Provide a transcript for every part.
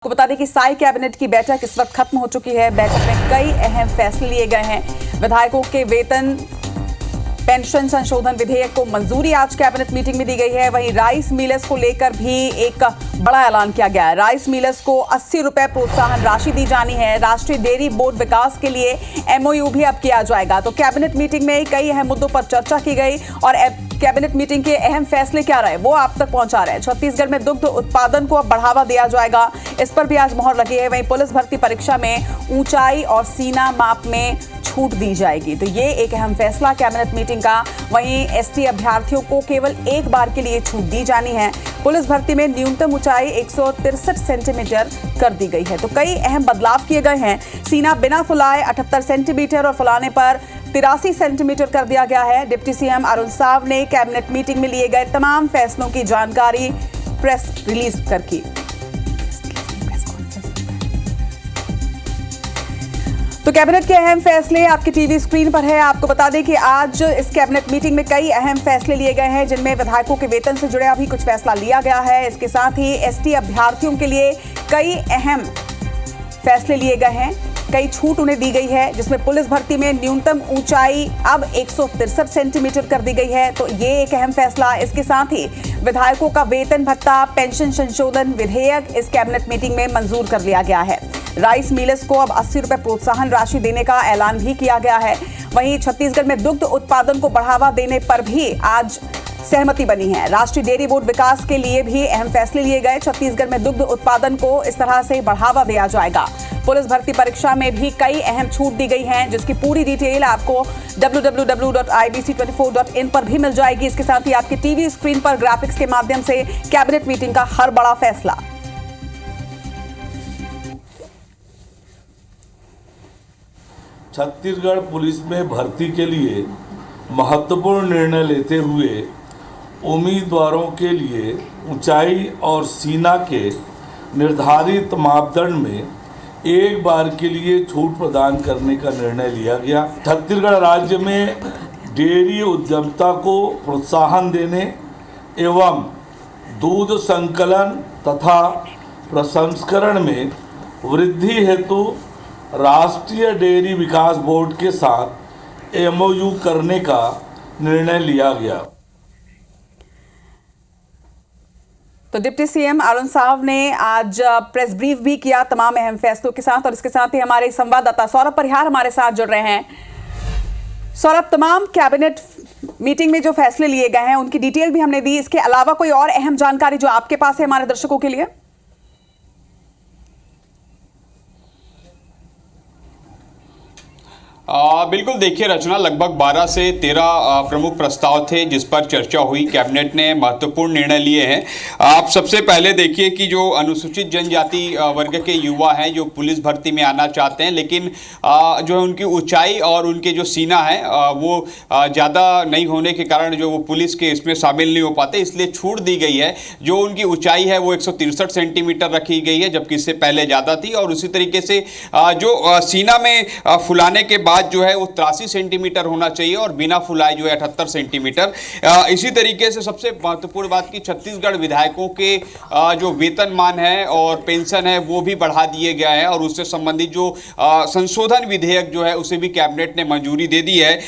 आपको बता दें कि साई कैबिनेट की बैठक इस वक्त खत्म हो चुकी है। बैठक में कई अहम फैसले लिए गए हैं। विधायकों के वेतन पेंशन संशोधन विधेयक को मंजूरी आज कैबिनेट मीटिंग में दी गई है। वहीं राइस मिलर्स को लेकर भी एक बड़ा ऐलान किया गया है। राइस मिलर्स को 80 रुपए प्रोत्साहन राशि दी जानी है। राष्ट्रीय डेयरी बोर्ड विकास के लिए एमओयू भी अब किया जाएगा। तो कैबिनेट मीटिंग में कई अहम मुद्दों पर चर्चा की गई और कैबिनेट मीटिंग के अहम फैसले क्या रहे वो आप तक पहुंचा रहे हैं। छत्तीसगढ़ में दुग्ध उत्पादन को अब बढ़ावा दिया जाएगा, इस पर भी आज मोहर लगी है। वहीं पुलिस भर्ती परीक्षा में ऊंचाई और सीना माप में छूट दी जाएगी। तो ये एक अहम फैसला कैबिनेट मीटिंग का। वहीं एसटी अभ्यर्थियों को केवल एक बार के लिए छूट दी जानी है। पुलिस भर्ती में न्यूनतम ऊंचाई 163 सेंटीमीटर कर दी गई है। तो कई अहम बदलाव किए गए हैं। सीना बिना फुलाए 78 सेंटीमीटर और फुलाने पर 83 सेंटीमीटर कर दिया गया है। डिप्टी सीएम अरुण साव ने कैबिनेट मीटिंग में लिए गए तमाम फैसलों की जानकारी प्रेस रिलीज कर की। तो कैबिनेट के अहम फैसले आपकी टीवी स्क्रीन पर है। आपको बता दें कि आज इस कैबिनेट मीटिंग में कई अहम फैसले लिए गए हैं, जिनमें विधायकों के वेतन से जुड़े भी कुछ फैसला लिया गया है। इसके साथ ही एसटी अभ्यर्थियों के लिए कई अहम फैसले लिए गए हैं। कई छूट उन्हें दी गई है, जिसमें पुलिस भर्ती में न्यूनतम ऊंचाई अब 163 सेंटीमीटर कर दी गई है। तो ये एक अहम फैसला। इसके साथ ही विधायकों का वेतन भत्ता पेंशन संशोधन विधेयक इस कैबिनेट मीटिंग में मंजूर कर लिया गया है। राइस मिलर्स को अब 80 रुपए प्रोत्साहन राशि देने का ऐलान भी किया गया है। वहीं छत्तीसगढ़ में दुग्ध उत्पादन को बढ़ावा देने पर भी आज सहमति बनी है। राष्ट्रीय डेयरी बोर्ड विकास के लिए भी अहम फैसले लिए गए। छत्तीसगढ़ में दुग्ध उत्पादन को इस तरह से बढ़ावा दिया जाएगा। पुलिस भर्ती परीक्षा में भी कई अहम छूट दी गई हैं, जिसकी पूरी डिटेल आपको www.ibc24.in पर भी मिल जाएगी। इसके साथ ही आपकी टीवी स्क्रीन पर ग्राफिक्स के माध्यम से कैबिनेट मीटिंग का हर बड़ा फैसला। छत्तीसगढ़ पुलिस में भर्ती के लिए महत्वपूर्ण निर्णय लेते हुए उम्मीदवारों के लिए ऊंचाई और सीना के निर्धारित मापदंड में एक बार के लिए छूट प्रदान करने का निर्णय लिया गया। छत्तीसगढ़ राज्य में डेयरी उद्यमिता को प्रोत्साहन देने एवं दूध संकलन तथा प्रसंस्करण में वृद्धि हेतु राष्ट्रीय डेयरी विकास बोर्ड के साथ एमओयू करने का निर्णय लिया गया। तो डिप्टी सीएम अरुण साव ने आज प्रेस ब्रीफ भी किया तमाम अहम फैसलों के साथ। और इसके साथ ही हमारे संवाददाता सौरभ परिहार हमारे साथ जुड़ रहे हैं। सौरभ, तमाम कैबिनेट मीटिंग में जो फैसले लिए गए हैं उनकी डिटेल भी हमने दी। इसके अलावा कोई और अहम जानकारी जो आपके पास है हमारे दर्शकों के लिए? बिल्कुल, देखिए रचना, लगभग 12 से 13 प्रमुख प्रस्ताव थे जिस पर चर्चा हुई। कैबिनेट ने महत्वपूर्ण निर्णय लिए हैं। आप सबसे पहले देखिए कि जो अनुसूचित जनजाति वर्ग के युवा हैं जो पुलिस भर्ती में आना चाहते हैं, लेकिन जो है उनकी ऊंचाई और उनके जो सीना है वो ज़्यादा नहीं होने के कारण जो वो पुलिस के इसमें शामिल नहीं हो पाते, इसलिए छूट दी गई है। जो उनकी ऊंचाई है वो 163 सेंटीमीटर रखी गई है, जबकि इससे पहले ज़्यादा थी। और उसी तरीके से जो सीना में फुलाने के बाद जो है वो 83 सेंटीमीटर होना चाहिए और बिना फुलाए जो है 78 सेंटीमीटर। इसी तरीके से सबसे महत्वपूर्ण बात कि छत्तीसगढ़ विधायकों के जो वेतनमान है और पेंशन है वो भी बढ़ा दिए गए हैं और उससे संबंधित जो संशोधन विधेयक जो है उसे भी कैबिनेट ने मंजूरी दे दी है।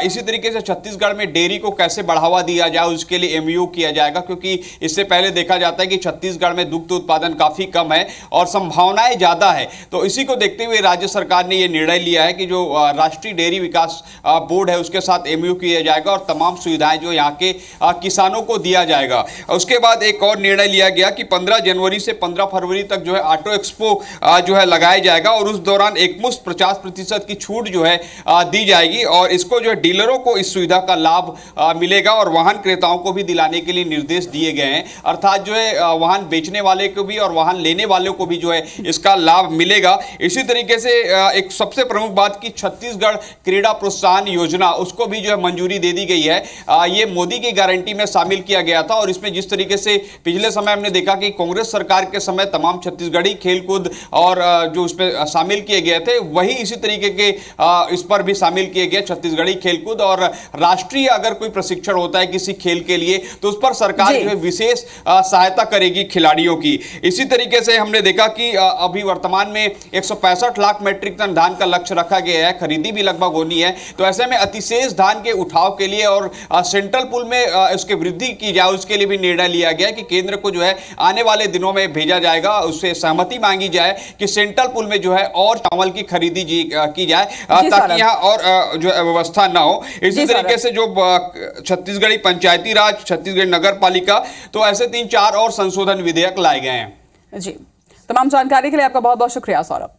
इसी तरीके से छत्तीसगढ़ में डेयरी को कैसे बढ़ावा दिया जाए उसके लिए एमओयू किया जाएगा, क्योंकि इससे पहले देखा जाता है कि छत्तीसगढ़ में दुग्ध उत्पादन काफी कम है और संभावनाएं ज्यादा है। तो इसी को देखते हुए राज्य सरकार ने यह निर्णय लिया है कि जो राष्ट्रीय डेयरी विकास बोर्ड है उसके साथ एमओयू किया जाएगा और तमाम सुविधाएं जो यहाँ के किसानों को दिया जाएगा। उसके बाद एक और निर्णय लिया गया कि 15 जनवरी से 15 फरवरी तक जो है ऑटो एक्सपो जो है लगाया जाएगा और उस दौरान एकमुश्त 50% की छूट जो है दी जाएगी और इसको जो है डीलरों को इस सुविधा का लाभ मिलेगा और वाहन क्रेताओं को भी दिलाने के लिए निर्देश दिए गए हैं। अर्थात जो है वाहन बेचने वाले को भी और वाहन लेने वालों को भी जो है इसका लाभ मिलेगा। इसी तरीके से एक सबसे प्रमुख बात कि छत्तीसगढ़ छत्तीसगढ़ क्रीड़ा प्रोत्साहन योजना, उसको भी जो है मंजूरी दे दी गई है। ये मोदी की गारंटी में शामिल किया गया था और इसमें जिस तरीके से पिछले समय हमने देखा कि कांग्रेस सरकार के समय तमाम छत्तीसगढ़ी खेलकूद और जो उसमें शामिल किए गए थे, वही इसी तरीके के इस पर भी शामिल किए गए छत्तीसगढ़ी खेलकूद। और राष्ट्रीय अगर कोई प्रशिक्षण होता है किसी खेल के लिए तो उस पर सरकार जो है विशेष सहायता करेगी खिलाड़ियों की। इसी तरीके से हमने देखा कि अभी वर्तमान में 165 लाख मीट्रिक टन धान का लक्ष्य रखा गया है, खरीदी भी लगभग होनी है। तो ऐसे में अतिशेष धान के उठाव के लिए और सेंट्रल पूल में उसकी वृद्धि की जाए, उसके लिए भी निर्णय लिया गया कि केंद्र को जो है आने वाले दिनों में भेजा जाएगा, उससे सहमति मांगी जाए कि सेंट्रल पूल में जो है और चावल की खरीदी की जाए ताकि यहाँ और जो व्यवस्था ना हो। इसी तरीके से जो छत्तीसगढ़ी पंचायती राज, छत्तीसगढ़ नगर पालिका, तो ऐसे 3-4 और संशोधन विधेयक लाए गए हैं। जी, तमाम जानकारी के लिए आपका बहुत बहुत शुक्रिया सौरभ।